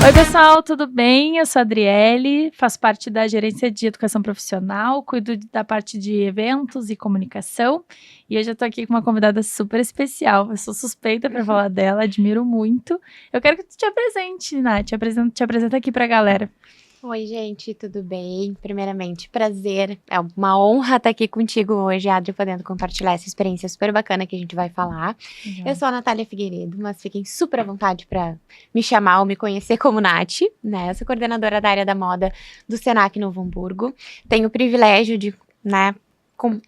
Oi, pessoal, tudo bem? Eu sou a Adriele, faço parte da gerência de educação profissional, cuido da parte de eventos e comunicação. E hoje eu tô aqui com uma convidada super especial. Eu sou suspeita para falar dela, admiro muito. Eu quero que tu te apresente, Nath. Te apresenta aqui pra galera. Oi, gente, tudo bem? Primeiramente, prazer. É uma honra estar aqui contigo hoje, Adri, podendo compartilhar essa experiência super bacana que a gente vai falar. Legal. Eu sou a Natália Figueiredo, mas fiquem super à vontade para me chamar ou me conhecer como Nath, né? Eu sou coordenadora da área da moda do Senac Novo Hamburgo. Tenho o privilégio de,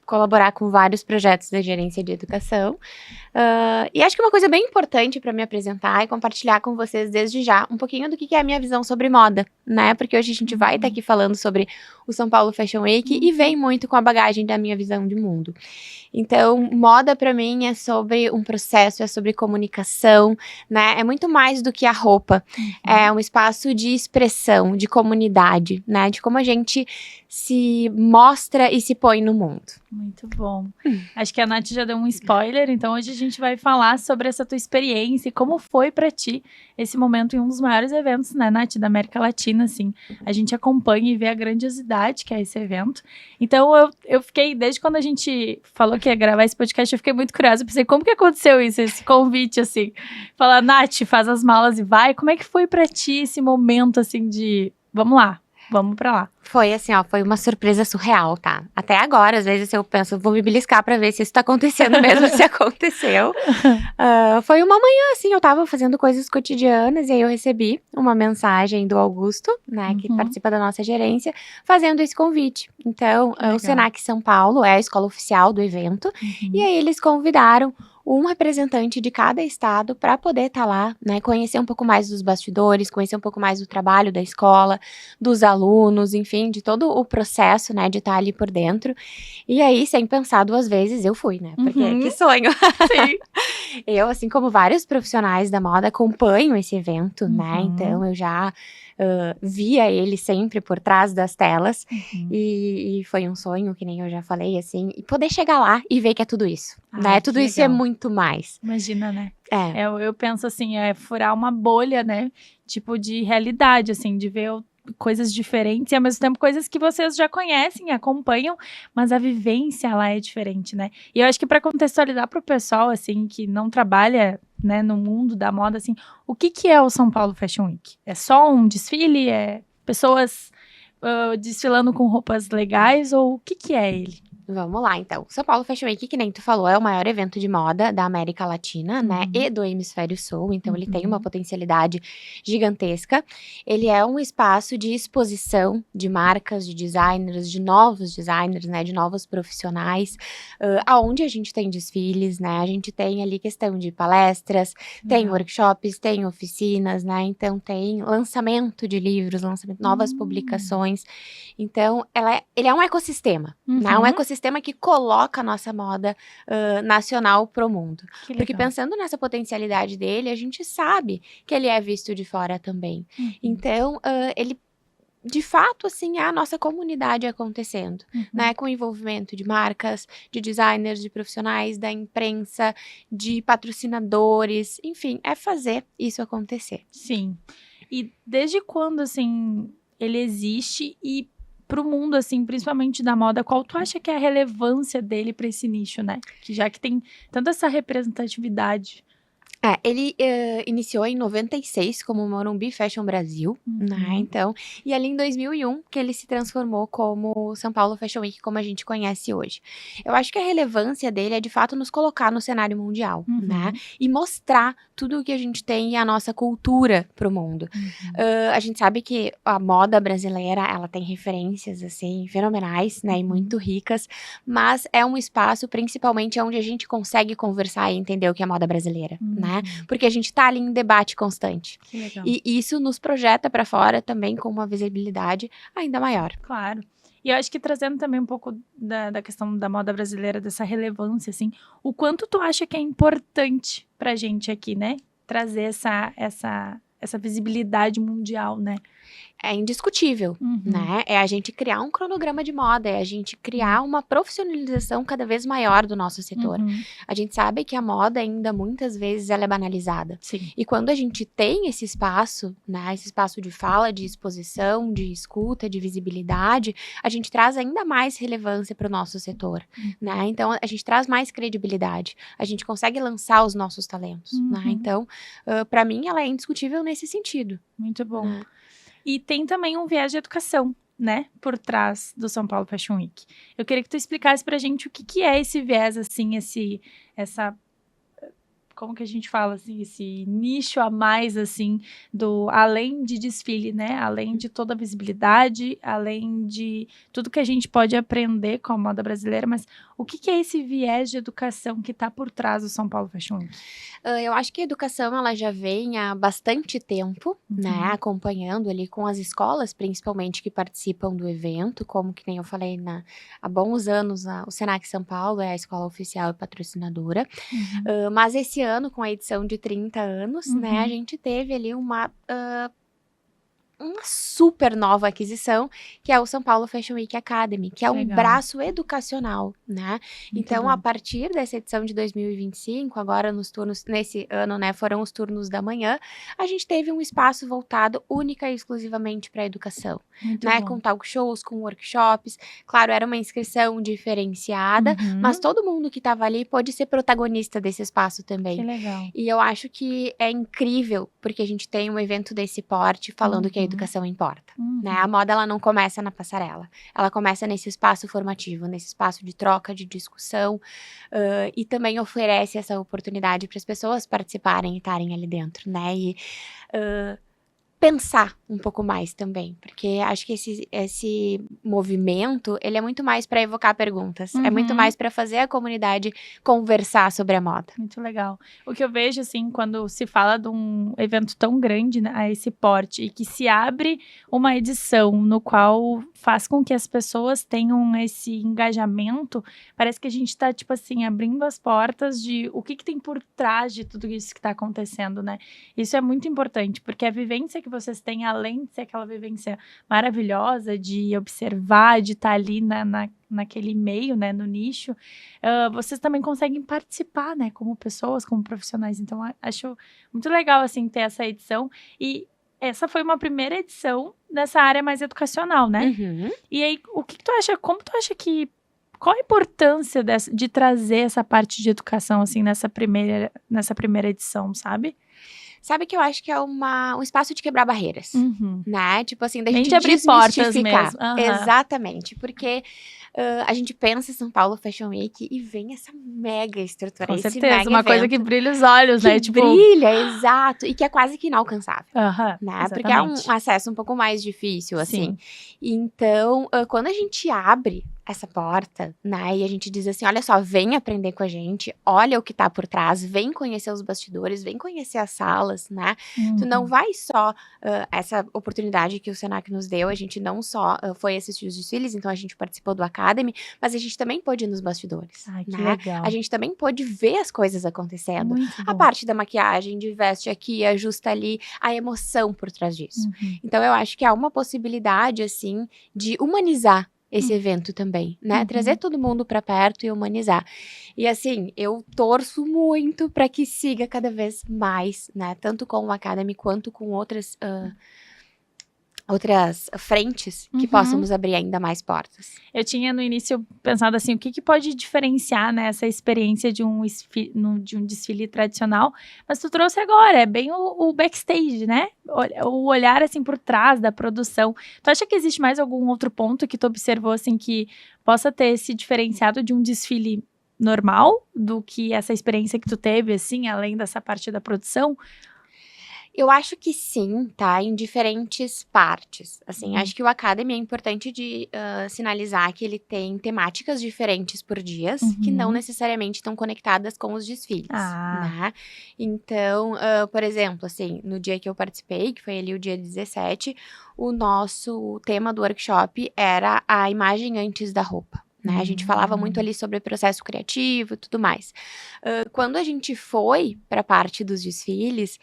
colaborar com vários projetos da gerência de educação. E acho que uma coisa bem importante para me apresentar e compartilhar com vocês desde já um pouquinho do que é a minha visão sobre moda, né? Porque hoje a gente vai estar aqui falando sobre o São Paulo Fashion Week e vem muito com a bagagem da minha visão de mundo. Então, moda para mim é sobre um processo, é sobre comunicação, né? É muito mais do que a roupa. É um espaço de expressão, de comunidade, né? De como a gente se mostra e se põe no mundo. Muito bom. Acho que a Nath já deu um spoiler, então hoje a gente vai falar sobre essa tua experiência e como foi pra ti esse momento em um dos maiores eventos, né, Nath, da América Latina, assim. A gente acompanha e vê a grandiosidade que é esse evento. Então eu fiquei, desde quando a gente falou que ia gravar esse podcast, eu fiquei muito curiosa. Eu pensei, como que aconteceu isso, esse convite, assim? Falar, Nath, faz as malas e vai. Como é que foi pra ti esse momento, assim, de vamos lá, vamos pra lá? Foi assim, ó, foi uma surpresa surreal, tá? Até agora, às vezes eu penso, vou me beliscar pra ver se isso tá acontecendo mesmo, se aconteceu. Foi uma manhã, assim, eu tava fazendo coisas cotidianas e aí eu recebi uma mensagem do Augusto, né, que participa da nossa gerência, fazendo esse convite. Então, o Senac São Paulo é a escola oficial do evento e aí eles convidaram um representante de cada estado para poder estar lá, né, conhecer um pouco mais dos bastidores, conhecer um pouco mais do trabalho da escola, dos alunos, enfim, de todo o processo, né, de estar ali por dentro. E aí, sem pensar duas vezes, eu fui, né, porque que sonho. Sim. Eu, assim como vários profissionais da moda, acompanho esse evento, né, então eu já via ele sempre por trás das telas e foi um sonho, que nem eu já falei, assim, e poder chegar lá e ver que é tudo isso, né, tudo isso é muito mais. Imagina, né? Eu penso assim, furar uma bolha, né, tipo de realidade, assim, de ver coisas diferentes e ao mesmo tempo coisas que vocês já conhecem, acompanham, mas a vivência lá é diferente, né? E eu acho que para contextualizar para o pessoal, assim, que não trabalha, né, no mundo da moda, assim, o que é o São Paulo Fashion Week? É só um desfile? É pessoas desfilando com roupas legais? Ou o que é ele? Vamos lá, então. São Paulo Fashion Week, que nem tu falou, é o maior evento de moda da América Latina, né, e do Hemisfério Sul, então ele tem uma potencialidade gigantesca. Ele é um espaço de exposição de marcas, de designers, de novos designers, né, de novos profissionais, aonde a gente tem desfiles, né, a gente tem ali questão de palestras, tem workshops, tem oficinas, né, então tem lançamento de livros, lançamento de novas publicações. Então, ele é um ecossistema, né, um ecossistema que coloca a nossa moda nacional pro mundo. Porque pensando nessa potencialidade dele, a gente sabe que ele é visto de fora também. Então, ele, de fato, assim, é a nossa comunidade acontecendo, né? Com o envolvimento de marcas, de designers, de profissionais, da imprensa, de patrocinadores, enfim, é fazer isso acontecer. Sim. E desde quando, assim, ele existe e pro mundo, assim, principalmente da moda, qual tu acha que é a relevância dele para esse nicho, né? Que já que tem tanta essa representatividade. Ele iniciou em 96 como Morumbi Fashion Brasil, né, então, e ali em 2001 que ele se transformou como São Paulo Fashion Week, como a gente conhece hoje. Eu acho que a relevância dele é, de fato, nos colocar no cenário mundial, né, e mostrar tudo o que a gente tem e a nossa cultura pro mundo. A gente sabe que a moda brasileira, ela tem referências, assim, fenomenais, né, e muito ricas, mas é um espaço, principalmente, onde a gente consegue conversar e entender o que é moda brasileira, né, porque a gente tá ali em debate constante. E isso nos projeta para fora também com uma visibilidade ainda maior. Claro. E eu acho que trazendo também um pouco da questão da moda brasileira, dessa relevância, assim, o quanto tu acha que é importante pra gente aqui, né? Trazer essa visibilidade mundial, né? é indiscutível, né? É a gente criar um cronograma de moda, é a gente criar uma profissionalização cada vez maior do nosso setor. A gente sabe que a moda ainda muitas vezes ela é banalizada. Sim. E quando a gente tem esse espaço, né, esse espaço de fala, de exposição, de escuta, de visibilidade, a gente traz ainda mais relevância para o nosso setor, né? Então, a gente traz mais credibilidade, a gente consegue lançar os nossos talentos, né? Então, para mim, ela é indiscutível nesse sentido. Muito bom. Né? E tem também um viés de educação, né, por trás do São Paulo Fashion Week. Eu queria que tu explicasse pra gente o que é esse viés, assim, essa... Como que a gente fala, assim, esse nicho a mais, assim, além de desfile, né? Além de toda a visibilidade, além de tudo que a gente pode aprender com a moda brasileira, mas o que é esse viés de educação que tá por trás do São Paulo Fashion Week? Eu acho que a educação, ela já vem há bastante tempo, né? Acompanhando ali com as escolas, principalmente, que participam do evento, como que nem eu falei há bons anos, o Senac São Paulo é a escola oficial e patrocinadora. Mas esse ano, com a edição de 30 anos, né, a gente teve ali uma super nova aquisição, que é o São Paulo Fashion Week Academy, que é um braço educacional, né? Então, a partir dessa edição de 2025, agora nesse ano, né, foram os turnos da manhã, a gente teve um espaço voltado única e exclusivamente para a educação, né? Com talk shows, com workshops. Claro, era uma inscrição diferenciada, mas todo mundo que estava ali pôde ser protagonista desse espaço também. Que legal. E eu acho que é incrível, porque a gente tem um evento desse porte falando que a educação importa, né? A moda, ela não começa na passarela, ela começa nesse espaço formativo, nesse espaço de troca, de discussão, e também oferece essa oportunidade para as pessoas participarem e estarem ali dentro, né? E pensar um pouco mais também, porque acho que esse movimento, ele é muito mais para evocar perguntas, é muito mais para fazer a comunidade conversar sobre a moda. Muito legal. O que eu vejo, assim, quando se fala de um evento tão grande, né, a esse porte, e que se abre uma edição no qual faz com que as pessoas tenham esse engajamento, parece que a gente tá, tipo assim, abrindo as portas de o que tem por trás de tudo isso que tá acontecendo, né? Isso é muito importante, porque a vivência que vocês têm, além de ser aquela vivência maravilhosa de observar, de estar ali naquele meio, né, no nicho, vocês também conseguem participar, né, como pessoas, como profissionais. Então, acho muito legal, assim, ter essa edição. E essa foi uma primeira edição dessa área mais educacional, né? E aí, o que tu acha, como tu acha que... Qual a importância de trazer essa parte de educação, assim, nessa primeira edição, sabe? Sabe que eu acho que é um espaço de quebrar barreiras, né? Tipo assim, da gente de abrir portas mesmo. Exatamente, porque a gente pensa em São Paulo Fashion Week e vem essa mega estrutura, com esse certeza, mega uma evento, coisa que brilha os olhos, né? que brilha, exato, e que é quase que inalcançável, né? Exatamente. Porque é um acesso um pouco mais difícil, assim. Então, quando a gente abre essa porta, né, e a gente diz assim, olha só, vem aprender com a gente, olha o que tá por trás, vem conhecer os bastidores, vem conhecer as salas, né, tu não vai só, essa oportunidade que o Senac nos deu, a gente não só foi assistir os desfiles, então a gente participou do Academy, mas a gente também pôde ir nos bastidores, Ai, que né, legal. a gente também pôde ver as coisas acontecendo, Muito a bom. parte da maquiagem, de veste aqui, ajusta ali, a emoção por trás disso. Então eu acho que há uma possibilidade, assim, de humanizar esse evento também, né? Trazer todo mundo para perto e humanizar. E assim, eu torço muito para que siga cada vez mais, né? Tanto com o Academy quanto com outras frentes que possam nos abrir ainda mais portas. Eu tinha no início pensado assim, o que pode diferenciar, né, essa experiência de um desfile tradicional, mas tu trouxe agora, é bem o backstage, né? O olhar assim por trás da produção. Tu acha que existe mais algum outro ponto que tu observou assim que possa ter esse diferenciado de um desfile normal do que essa experiência que tu teve, assim, além dessa parte da produção? Eu acho que sim, tá? Em diferentes partes. Assim, acho que o Academy é importante de sinalizar que ele tem temáticas diferentes por dias, que não necessariamente estão conectadas com os desfiles, né? Então, por exemplo, assim, no dia que eu participei, que foi ali o dia 17, o nosso tema do workshop era a imagem antes da roupa. Né? A gente falava muito ali sobre o processo criativo e tudo mais. Quando a gente foi para a parte dos desfiles,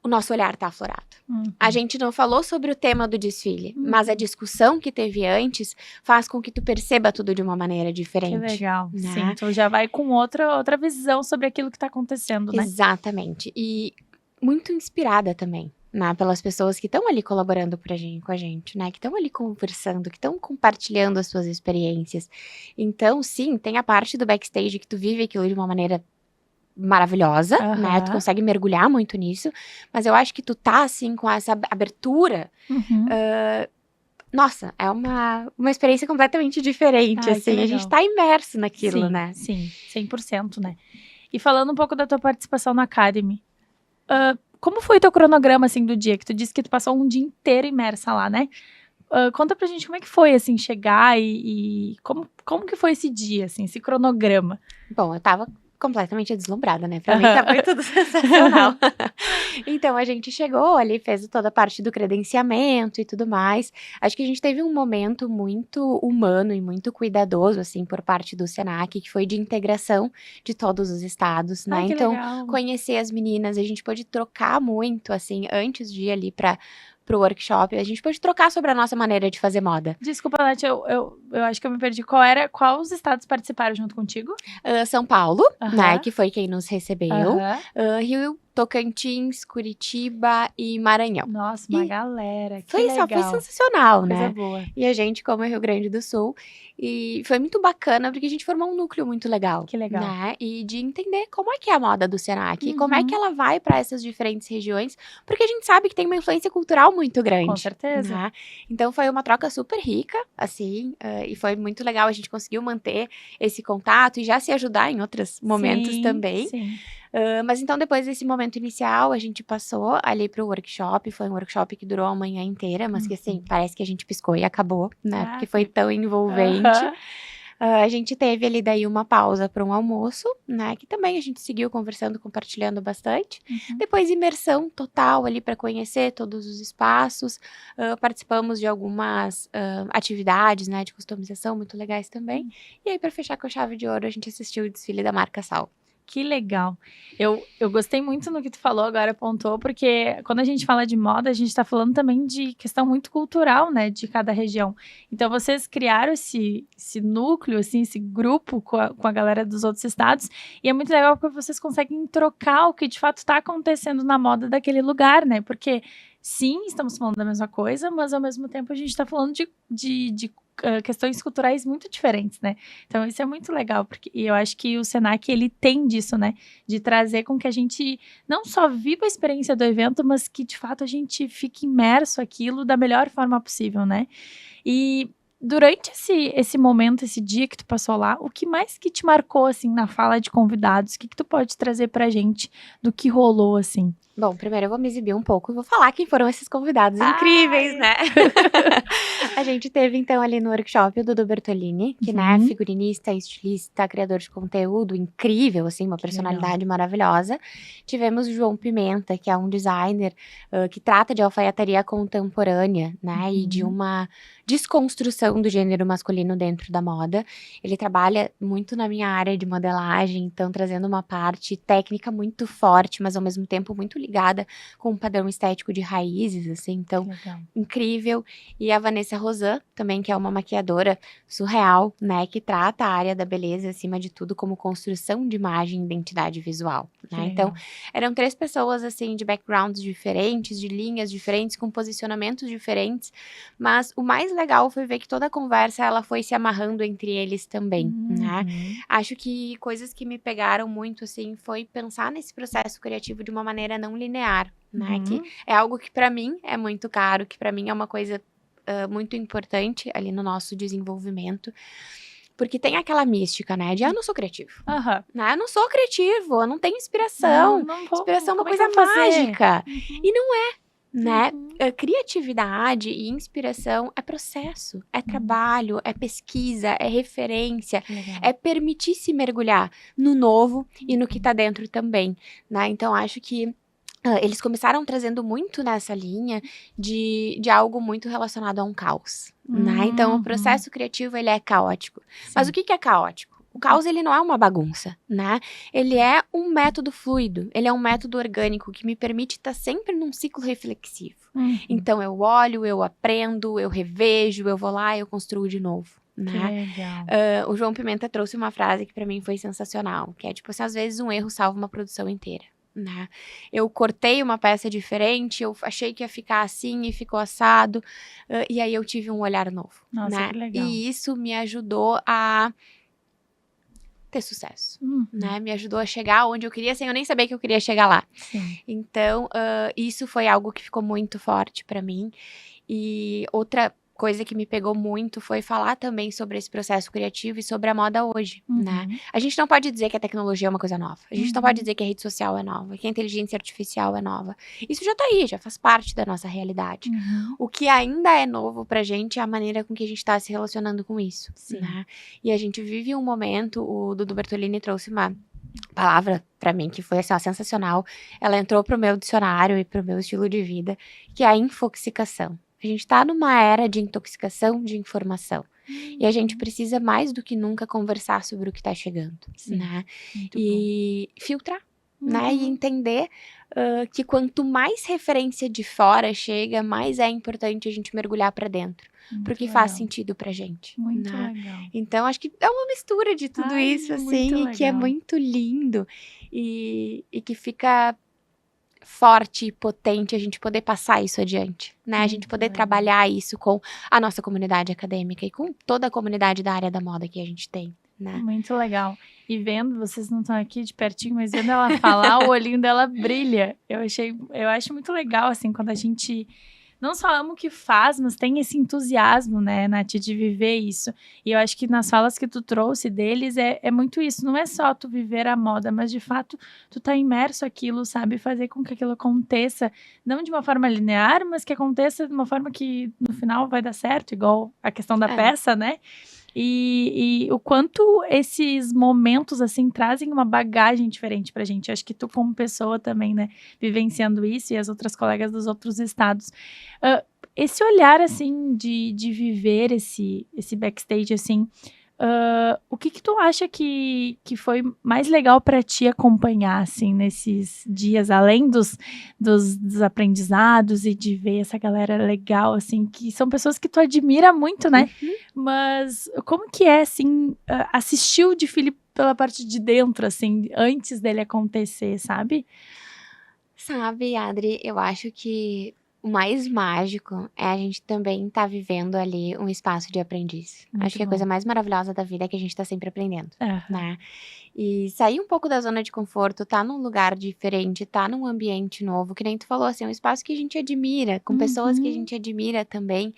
o nosso olhar tá aflorado. Uhum. A gente não falou sobre o tema do desfile, mas a discussão que teve antes faz com que tu perceba tudo de uma maneira Que diferente. legal. né? Sim, tu já vai com outra visão sobre aquilo que tá acontecendo, né? Exatamente. E muito inspirada também, né? Pelas pessoas que estão ali colaborando com a gente, né? Que estão ali conversando, que estão compartilhando as suas experiências. Então, sim, tem a parte do backstage que tu vive aquilo de uma maneira maravilhosa, né? Tu Aham. consegue mergulhar muito nisso. Mas eu acho que tu tá, assim, com essa abertura. Uhum. Nossa, é uma experiência completamente diferente, Ai, que assim. A gente legal. tá imerso naquilo, Sim, né? sim, 100%, né? E falando um pouco da tua participação na Academy, como foi teu cronograma, assim, do dia? Que tu disse que tu passou um dia inteiro imersa lá, né? Conta pra gente como é que foi, assim, chegar e como que foi esse dia, assim, esse cronograma? Bom, eu tava completamente deslumbrada, né? Pra mim foi tudo sensacional. Então, a gente chegou ali, fez toda a parte do credenciamento e tudo mais. Acho que a gente teve um momento muito humano e muito cuidadoso, assim, por parte do Senac, que foi de integração de todos os estados, né? Ai, que Então, legal. conhecer as meninas, a gente pôde trocar muito, assim, antes de ir ali pro workshop, a gente pôde trocar sobre a nossa maneira de fazer moda. Desculpa, Nath, eu acho que eu me perdi. Qual os estados participaram junto contigo? São Paulo, né, Aham. que foi quem nos recebeu. Aham. Rio, Tocantins, Curitiba e Maranhão. Nossa, uma E galera, que Foi legal. sensacional, Coisa né? boa. E a gente, como é Rio Grande do Sul, e foi muito bacana, porque a gente formou um núcleo muito legal. Que legal. Né? E de entender como é que é a moda do Senac, como é que Uhum. ela vai para essas diferentes regiões, porque a gente sabe que tem uma influência cultural muito grande. Com certeza. Né? Então foi uma troca super rica, assim, e foi muito legal. A gente conseguiu manter esse contato e já se ajudar em outros momentos Sim, também. Sim. Mas então, depois desse momento inicial, a gente passou ali pro workshop. Foi um workshop que durou a manhã inteira, mas que assim, parece que a gente piscou e acabou, né? Ah, Porque foi tão envolvente. Aham. A gente teve ali daí uma pausa para um almoço, né? Que também a gente seguiu conversando, compartilhando bastante. Uhum. Depois, imersão total ali para conhecer todos os espaços. Participamos de algumas atividades, né? De customização muito legais também. E aí, para fechar com chave de ouro, a gente assistiu o desfile da marca Sal. Que legal. Eu gostei muito no que tu falou agora, apontou, porque quando a gente fala de moda, a gente tá falando também de questão muito cultural, né, de cada região. Então, vocês criaram esse núcleo, assim, esse grupo com a galera dos outros estados, e é muito legal porque vocês conseguem trocar o que de fato tá acontecendo na moda daquele lugar, né, porque sim, estamos falando da mesma coisa, mas ao mesmo tempo a gente tá falando de questões culturais muito diferentes, né? Então isso é muito legal, porque eu acho que o Senac, ele tem disso, né? De trazer com que a gente não só viva a experiência do evento, mas que de fato a gente fique imerso aquilo da melhor forma possível, né? E durante esse momento, esse dia que tu passou lá, o que mais que te marcou, assim, na fala de convidados? O que tu pode trazer pra gente do que rolou, assim? Bom, primeiro eu vou me exibir um pouco e vou falar quem foram esses convidados incríveis, né? A gente teve, então, ali no workshop o Dudu Bertolini, que, né, figurinista, estilista, criador de conteúdo incrível, assim, uma personalidade maravilhosa. Tivemos o João Pimenta, que é um designer que trata de alfaiataria contemporânea, né, e de uma desconstrução do gênero masculino dentro da moda. Ele trabalha muito na minha área de modelagem, então trazendo uma parte técnica muito forte, mas ao mesmo tempo muito ligada com um padrão estético de raízes, assim, então incrível. E a Vanessa Rosan, também, que é uma maquiadora surreal, né, que trata a área da beleza, acima de tudo, como construção de imagem e identidade visual, né? Então, eram 3 pessoas, assim, de backgrounds diferentes, de linhas diferentes, com posicionamentos diferentes, mas o mais legal foi ver que toda a conversa, ela foi se amarrando entre eles também, né? Acho que coisas que me pegaram muito, assim, foi pensar nesse processo criativo de uma maneira não linear, né? Que é algo que pra mim é muito caro, que pra mim é uma coisa muito importante ali no nosso desenvolvimento. Porque tem aquela mística, né? De eu não sou criativo. Né? Eu não sou criativo, eu não tenho inspiração. Inspiração é uma coisa mágica. E não é, né? Criatividade e inspiração é processo, é trabalho, é pesquisa, é referência, é permitir se mergulhar no novo e no que tá dentro também, né? Então, acho que eles começaram trazendo muito nessa linha de algo muito relacionado a um caos, né? Então, o processo criativo, ele é caótico. Mas o que é caótico? O caos, ele não é uma bagunça, né? Ele é um método fluido, ele é um método orgânico que me permite estar sempre num ciclo reflexivo. Então, eu olho, eu aprendo, eu revejo, eu vou lá e eu construo de novo. Né? Que legal. O João Pimenta trouxe uma frase que pra mim foi sensacional, que é tipo assim, às vezes um erro salva uma produção inteira. Né? Eu cortei uma peça diferente, eu achei que ia ficar assim e ficou assado, e aí eu tive um olhar novo. Nossa, né? que legal. E isso me ajudou a ter sucesso, né? Me ajudou a chegar onde eu queria, sem eu nem saber que eu queria chegar lá. Sim. Então, isso foi algo que ficou muito forte pra mim. E outra coisa que me pegou muito foi falar também sobre esse processo criativo e sobre a moda hoje, né? A gente não pode dizer que a tecnologia é uma coisa nova. A gente não pode dizer que a rede social é nova, que a inteligência artificial é nova. Isso já tá aí, já faz parte da nossa realidade. O que ainda é novo pra gente é a maneira com que a gente tá se relacionando com isso, né? E a gente vive um momento, o Dudu Bertolini trouxe uma palavra pra mim que foi assim, ó, sensacional. Ela entrou pro meu dicionário e pro meu estilo de vida, que é a infoxicação. A gente tá numa era de intoxicação de informação. E a gente precisa mais do que nunca conversar sobre o que tá chegando, né? E filtrar, né? E entender que quanto mais referência de fora chega, mais é importante a gente mergulhar pra dentro. Porque faz sentido pra gente. Muito né? legal. Então, acho que é uma mistura de tudo isso, assim, e que é legal. muito lindo. E que fica forte e potente a gente poder passar isso adiante, né? A gente poder trabalhar isso com a nossa comunidade acadêmica e com toda a comunidade da área da moda que a gente tem, né? Muito legal. E vendo, vocês não estão aqui de pertinho, mas vendo ela falar, o olhinho dela brilha. Eu acho muito legal, assim, quando a gente não só ama o que faz, mas tem esse entusiasmo, né, Nath, de viver isso. E eu acho que nas falas que tu trouxe deles é muito isso. Não é só tu viver a moda, mas de fato tu tá imerso aquilo, sabe? Fazer com que aquilo aconteça, não de uma forma linear, mas que aconteça de uma forma que no final vai dar certo, igual a questão da peça, né? E o quanto esses momentos, assim, trazem uma bagagem diferente pra gente. Acho que tu, como pessoa também, né, vivenciando isso, e as outras colegas dos outros estados. Esse olhar, assim, de viver esse backstage, assim, o que tu acha que foi mais legal pra ti acompanhar, assim, nesses dias, além dos aprendizados e de ver essa galera legal, assim, que são pessoas que tu admira muito, né? Mas como que é, assim, assistir o desfile pela parte de dentro, assim, antes dele acontecer, sabe? Sabe, Adri, eu acho que o mais mágico é a gente também estar vivendo ali um espaço de aprendiz. Acho que a coisa mais maravilhosa da vida é que a gente tá sempre aprendendo, né? E sair um pouco da zona de conforto, tá num lugar diferente, tá num ambiente novo, que nem tu falou, assim, um espaço que a gente admira, com pessoas que a gente admira também,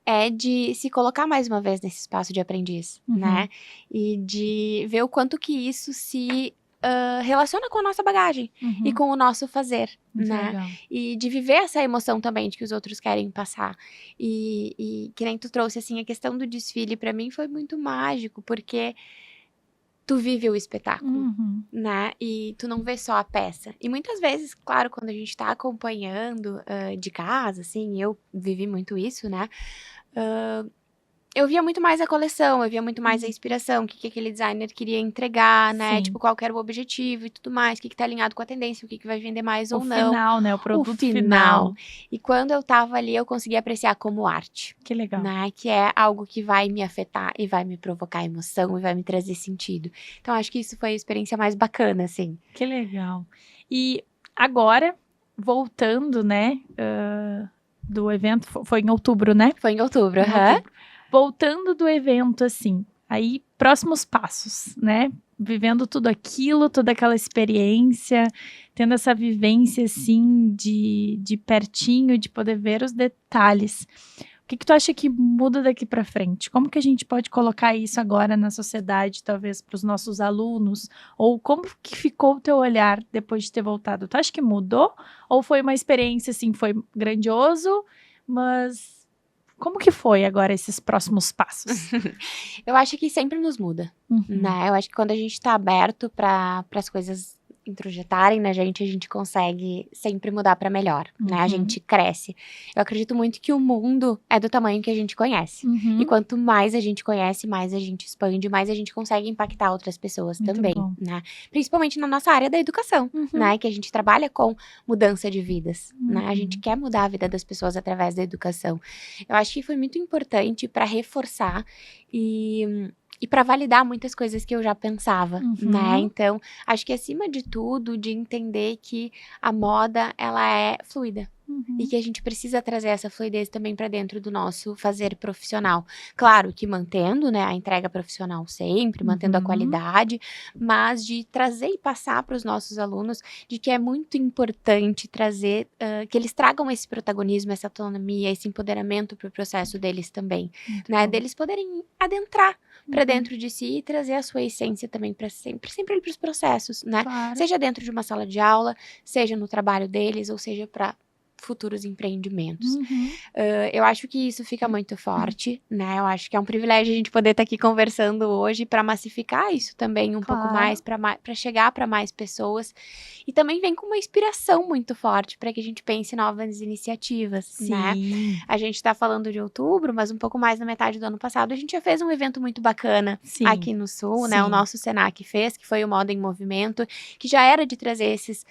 é de se colocar mais uma vez nesse espaço de aprendiz, né? E de ver o quanto que isso se relaciona com a nossa bagagem e com o nosso fazer, né? Legal. E de viver essa emoção também de que os outros querem passar. E que nem tu trouxe, assim, a questão do desfile pra mim foi muito mágico, porque tu vive o espetáculo, né? E tu não vê só a peça. E muitas vezes, claro, quando a gente tá acompanhando de casa, assim, eu vivi muito isso, né? Eu via muito mais a coleção, eu via muito mais a inspiração, o que aquele designer queria entregar, né? Sim. Tipo, qual que era o objetivo e tudo mais, o que tá alinhado com a tendência, o que vai vender mais ou não. O final, né? O produto final. E quando eu tava ali, eu conseguia apreciar como arte. Que legal. Né? Que é algo que vai me afetar e vai me provocar emoção e vai me trazer sentido. Então, acho que isso foi a experiência mais bacana, assim. Que legal. E agora, voltando, né, do evento, foi em outubro, né? Foi em outubro, Voltando do evento, assim, aí próximos passos, né? Vivendo tudo aquilo, toda aquela experiência, tendo essa vivência, assim, de pertinho, de poder ver os detalhes. O que tu acha que muda daqui para frente? Como que a gente pode colocar isso agora na sociedade, talvez para os nossos alunos? Ou como que ficou o teu olhar depois de ter voltado? Tu acha que mudou? Ou foi uma experiência, assim, foi grandioso, mas como que foi agora esses próximos passos? Eu acho que sempre nos muda, né? Eu acho que quando a gente tá aberto para as coisas introjetarem na gente, a gente consegue sempre mudar para melhor, né? A Uhum. gente cresce. Eu acredito muito que o mundo é do tamanho que a gente conhece. Uhum. E quanto mais a gente conhece, mais a gente expande, mais a gente consegue impactar outras pessoas Muito também, bom. né? Principalmente na nossa área da educação, Uhum. né? Que a gente trabalha com mudança de vidas, né? A Uhum. gente quer mudar a vida das pessoas através da educação. Eu acho que foi muito importante para reforçar e para validar muitas coisas que eu já pensava, né? Uhum. Então, acho que acima de tudo, de entender que a moda, ela é fluida. E Uhum. que a gente precisa trazer essa fluidez também para dentro do nosso fazer profissional. Claro que mantendo, né, a entrega profissional sempre, mantendo a Uhum. qualidade, mas de trazer e passar para os nossos alunos de que é muito importante trazer, que eles tragam esse protagonismo, essa autonomia, esse empoderamento para o processo deles também, Muito né? bom. Deles poderem adentrar para Uhum. dentro de si e trazer a sua essência também para sempre para os processos, né? Claro. Seja dentro de uma sala de aula, seja no trabalho deles, ou seja para futuros empreendimentos. Uhum. Eu acho que isso fica muito forte, né? Eu acho que é um privilégio a gente poder estar aqui conversando hoje para massificar isso também um pouco mais, Claro. para chegar para mais pessoas. E também vem com uma inspiração muito forte para que a gente pense em novas iniciativas, né? Sim. A gente está falando de outubro, mas um pouco mais na metade do ano passado, a gente já fez um evento muito bacana Sim. aqui no Sul, né? O Sim. nosso Senac fez, que foi o Moda em Movimento, que já era de trazer esses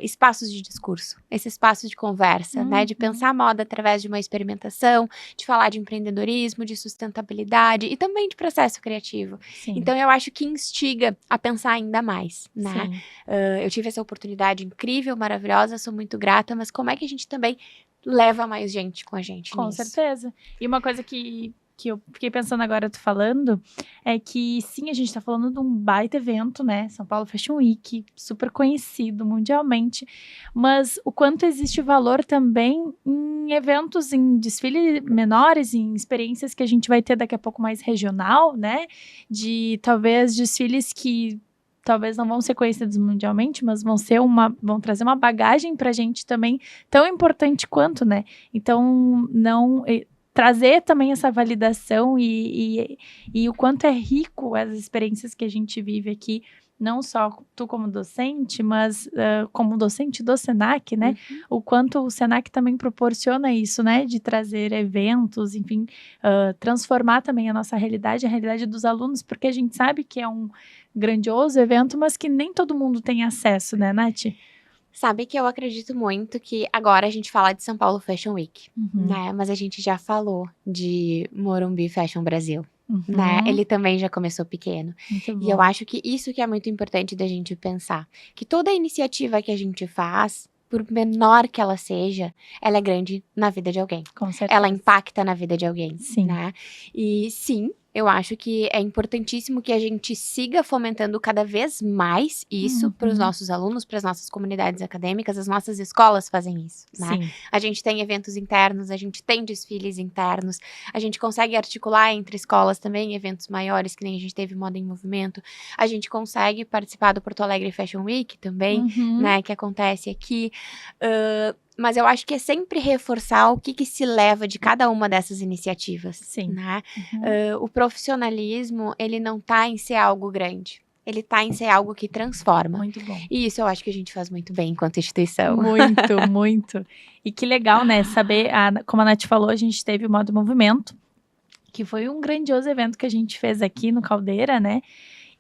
espaços de discurso, esse espaço de conversa, né? De Uhum. pensar a moda através de uma experimentação, de falar de empreendedorismo, de sustentabilidade e também de processo criativo. Sim. Então, eu acho que instiga a pensar ainda mais, né? Sim. Eu tive essa oportunidade incrível, maravilhosa, sou muito grata, mas como é que a gente também leva mais gente com a gente Com nisso? certeza. E uma coisa que eu fiquei pensando agora, tu falando, é que sim, a gente tá falando de um baita evento, né? São Paulo Fashion Week, super conhecido mundialmente, mas o quanto existe valor também em eventos, em desfiles menores, em experiências que a gente vai ter daqui a pouco mais regional, né? De talvez desfiles que talvez não vão ser conhecidos mundialmente, mas vão trazer uma bagagem pra gente também tão importante quanto, né? Então, trazer também essa validação e o quanto é rico as experiências que a gente vive aqui, não só tu como docente, mas como docente do Senac, né? O quanto o Senac também proporciona isso, né? De trazer eventos, enfim, transformar também a nossa realidade, a realidade dos alunos, porque a gente sabe que é um grandioso evento, mas que nem todo mundo tem acesso, né, Nath? Sabe que eu acredito muito que agora a gente fala de São Paulo Fashion Week, né? Mas a gente já falou de Morumbi Fashion Brasil, né? Ele também já começou pequeno. Muito bom. E eu acho que isso que é muito importante da gente pensar. Que toda iniciativa que a gente faz, por menor que ela seja, ela é grande na vida de alguém. Com certeza. Ela impacta na vida de alguém, Sim. né? E sim, eu acho que é importantíssimo que a gente siga fomentando cada vez mais isso para os nossos alunos, para as nossas comunidades acadêmicas, as nossas escolas fazem isso, né? Sim. A gente tem eventos internos, a gente tem desfiles internos, a gente consegue articular entre escolas também eventos maiores, que nem a gente teve Moda em Movimento, a gente consegue participar do Porto Alegre Fashion Week também, né, que acontece aqui, mas eu acho que é sempre reforçar o que se leva de cada uma dessas iniciativas, Sim. né? O profissionalismo, ele não tá em ser algo grande. Ele tá em ser algo que transforma. Muito bom. E isso eu acho que a gente faz muito bem enquanto instituição. Muito, muito. E que legal, né? Saber, como a Nath falou, a gente teve o Moda Movimento, que foi um grandioso evento que a gente fez aqui no Caldeira, né?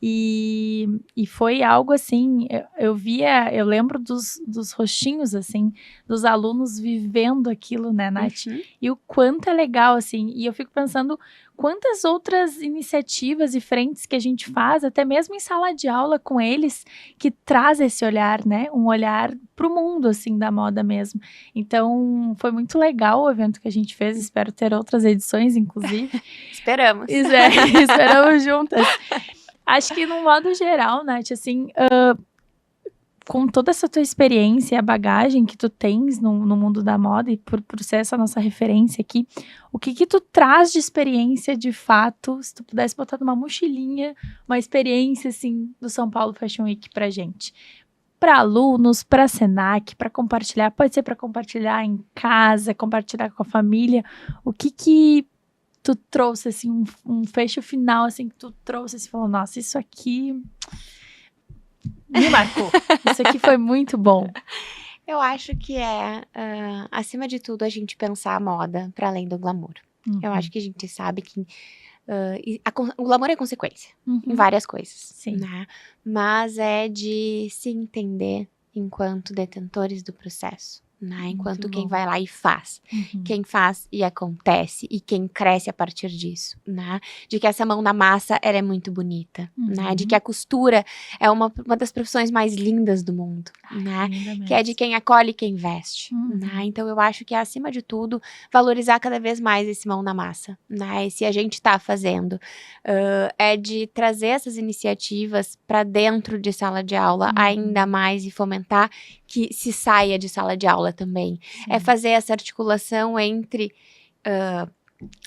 E foi algo assim, eu lembro dos rostinhos, assim, dos alunos vivendo aquilo, né, Nath? E o quanto é legal, assim, e eu fico pensando quantas outras iniciativas e frentes que a gente faz, até mesmo em sala de aula com eles, que traz esse olhar, né? Um olhar pro mundo, assim, da moda mesmo. Então, foi muito legal o evento que a gente fez, espero ter outras edições, inclusive. Esperamos. Esperamos juntas. Acho que, no modo geral, Nath, assim, com toda essa tua experiência e a bagagem que tu tens no mundo da moda e por ser essa nossa referência aqui, o que tu traz de experiência, de fato, se tu pudesse botar numa mochilinha, uma experiência, assim, do São Paulo Fashion Week pra gente? Para alunos, para Senac, para compartilhar, pode ser para compartilhar em casa, compartilhar com a família, o que tu trouxe, assim, um fecho final, assim, que tu trouxe, assim, falou, nossa, isso aqui me marcou. Isso aqui foi muito bom. Eu acho que acima de tudo, a gente pensar a moda para além do glamour. Eu acho que a gente sabe que o glamour é consequência em várias coisas, Sim. né? Mas é de se entender enquanto detentores do processo, né? Enquanto Muito quem bom. vai lá e faz. Quem faz e acontece e quem cresce a partir disso, né? De que essa mão na massa, ela é muito bonita, né? De que a costura é uma das profissões mais lindas do mundo, né? Que é de quem acolhe e quem veste, né? Então, eu acho que, acima de tudo, valorizar cada vez mais esse mão na massa, né? E se a gente tá fazendo, é de trazer essas iniciativas para dentro de sala de aula ainda mais e fomentar que se saia de sala de aula também. Sim. É fazer essa articulação entre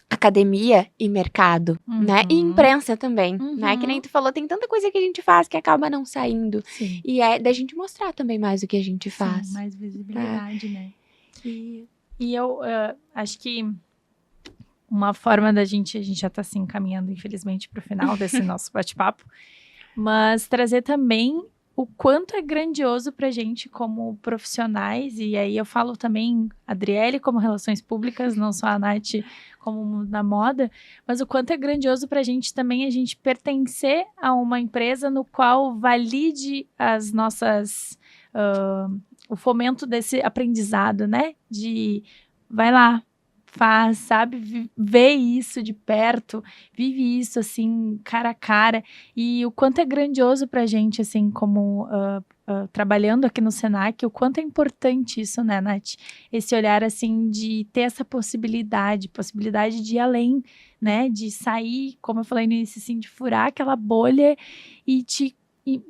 academia e mercado, né? E imprensa também, né? Que nem tu falou, tem tanta coisa que a gente faz que acaba não saindo. Sim. E é da gente mostrar também mais o que a gente faz. Sim, mais visibilidade, né? E eu acho que uma forma a gente já tá assim caminhando, infelizmente, pro final desse nosso bate-papo, mas trazer também o quanto é grandioso pra gente como profissionais, e aí eu falo também Adriele como relações públicas, não só a Nath como na moda, mas o quanto é grandioso pra gente também a gente pertencer a uma empresa no qual valide as nossas, o fomento desse aprendizado, né? De vai lá, faz, sabe? Vê isso de perto, vive isso, assim, cara a cara. E o quanto é grandioso pra gente, assim, como trabalhando aqui no Senac, o quanto é importante isso, né, Nath? Esse olhar, assim, de ter essa possibilidade de ir além, né? De sair, como eu falei no início, assim, de furar aquela bolha e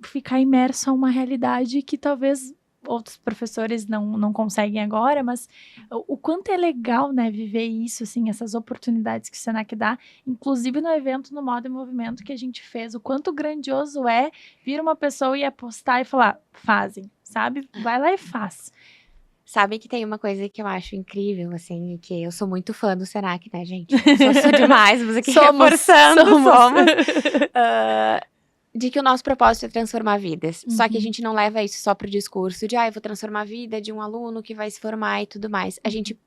ficar imerso a uma realidade que talvez outros professores não conseguem agora, mas o quanto é legal, né, viver isso, assim, essas oportunidades que o Senac dá, inclusive no evento no Moda e Movimento que a gente fez, o quanto grandioso é vir uma pessoa e apostar e falar, fazem, sabe? Vai lá e faz. Sabe que tem uma coisa que eu acho incrível, assim, que eu sou muito fã do Senac, né, gente? Sou demais, mas aqui reforçando, somos. De que o nosso propósito é transformar vidas. Só que a gente não leva isso só pro discurso de, eu vou transformar a vida de um aluno que vai se formar e tudo mais. A gente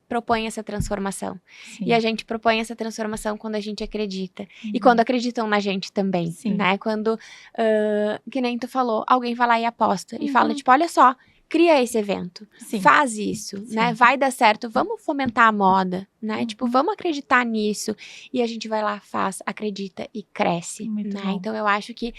propõe essa transformação. Sim. E a gente propõe essa transformação quando a gente acredita. E quando acreditam na gente também, né? Quando, que nem tu falou, alguém vai lá e aposta e fala, tipo, olha só, cria esse evento, faz isso, né? Vai dar certo, vamos fomentar a moda, né? Tipo, vamos acreditar nisso. E a gente vai lá, faz, acredita e cresce, muito né? bom. Então, eu acho que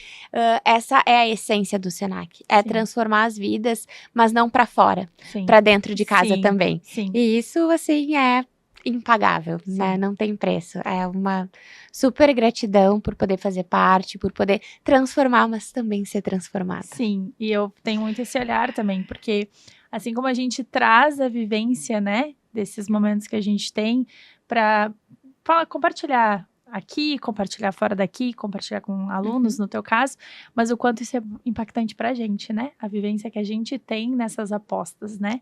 essa é a essência do Senac. É transformar as vidas, mas não pra fora, pra dentro de casa também. E isso, assim, é impagável, né? Não tem preço. É uma super gratidão por poder fazer parte, por poder transformar, mas também ser transformada. Sim, e eu tenho muito esse olhar também, porque assim como a gente traz a vivência, né, desses momentos que a gente tem para compartilhar aqui, compartilhar fora daqui, compartilhar com alunos, no teu caso, mas o quanto isso é impactante pra gente, né? A vivência que a gente tem nessas apostas, né?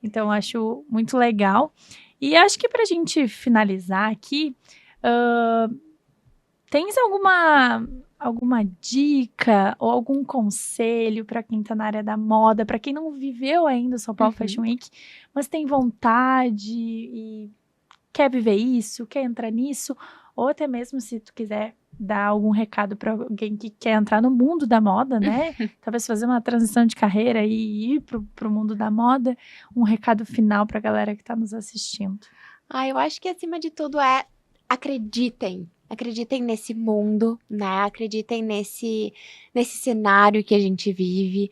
Então, eu acho muito legal. E acho que pra gente finalizar aqui, tens alguma dica ou algum conselho para quem está na área da moda, para quem não viveu ainda o São Paulo Fashion Week, mas tem vontade e quer viver isso, quer entrar nisso, ou até mesmo se tu quiser dar algum recado para alguém que quer entrar no mundo da moda, né? Talvez fazer uma transição de carreira e ir pro mundo da moda, um recado final para a galera que está nos assistindo. Eu acho que acima de tudo é acreditem. Acreditem nesse mundo, né? Acreditem nesse cenário que a gente vive.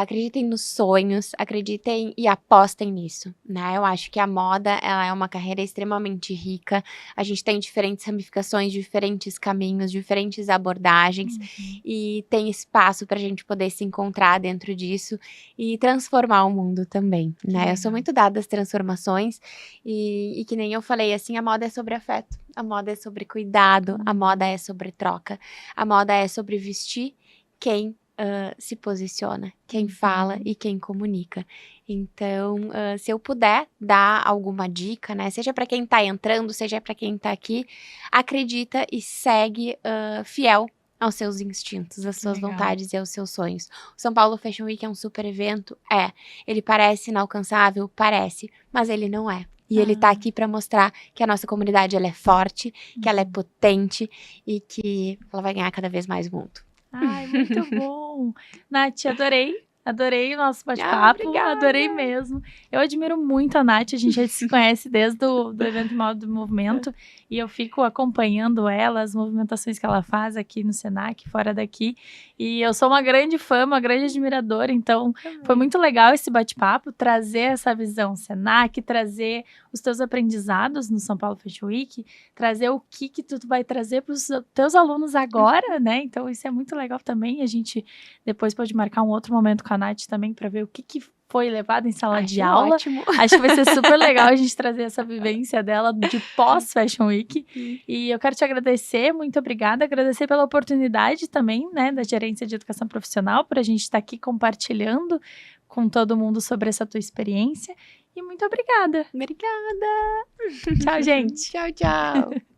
Acreditem nos sonhos, acreditem e apostem nisso, né? Eu acho que a moda, ela é uma carreira extremamente rica. A gente tem diferentes ramificações, diferentes caminhos, diferentes abordagens. E tem espaço pra gente poder se encontrar dentro disso e transformar o mundo também, né? Eu sou muito dada às transformações e que nem eu falei, assim, a moda é sobre afeto. A moda é sobre cuidado, a moda é sobre troca, a moda é sobre vestir quem se posiciona, quem fala e quem comunica. Então, se eu puder dar alguma dica, né, seja para quem tá entrando, seja para quem tá aqui, acredita e segue fiel aos seus instintos, às suas legal. vontades e aos seus sonhos. O São Paulo Fashion Week é um super evento? É. Ele parece inalcançável? Parece, mas ele não é. E ele tá aqui pra mostrar que a nossa comunidade ela é forte, que ela é potente e que ela vai ganhar cada vez mais mundo. Ai, muito bom. Nath, adorei o nosso Ah, bate-papo, obrigada. adorei mesmo. Eu admiro muito a Nath, a gente já se conhece desde do evento Moda do Movimento, e eu fico acompanhando ela, as movimentações que ela faz aqui no Senac, fora daqui, e eu sou uma grande fã, uma grande admiradora, então foi muito legal esse bate-papo, trazer essa visão Senac, trazer os teus aprendizados no São Paulo Fashion Week, trazer o que tu vai trazer para os teus alunos agora, né? Então isso é muito legal também, a gente depois pode marcar um outro momento com a Nath também para ver o que foi levado em sala de aula. Ótimo. Acho que vai ser super legal a gente trazer essa vivência dela de pós-Fashion Week. E eu quero te agradecer, muito obrigada. Agradecer pela oportunidade também, né, da Gerência de Educação Profissional, por a gente estar aqui compartilhando com todo mundo sobre essa tua experiência. E muito obrigada. Obrigada. Tchau, gente. Tchau, tchau.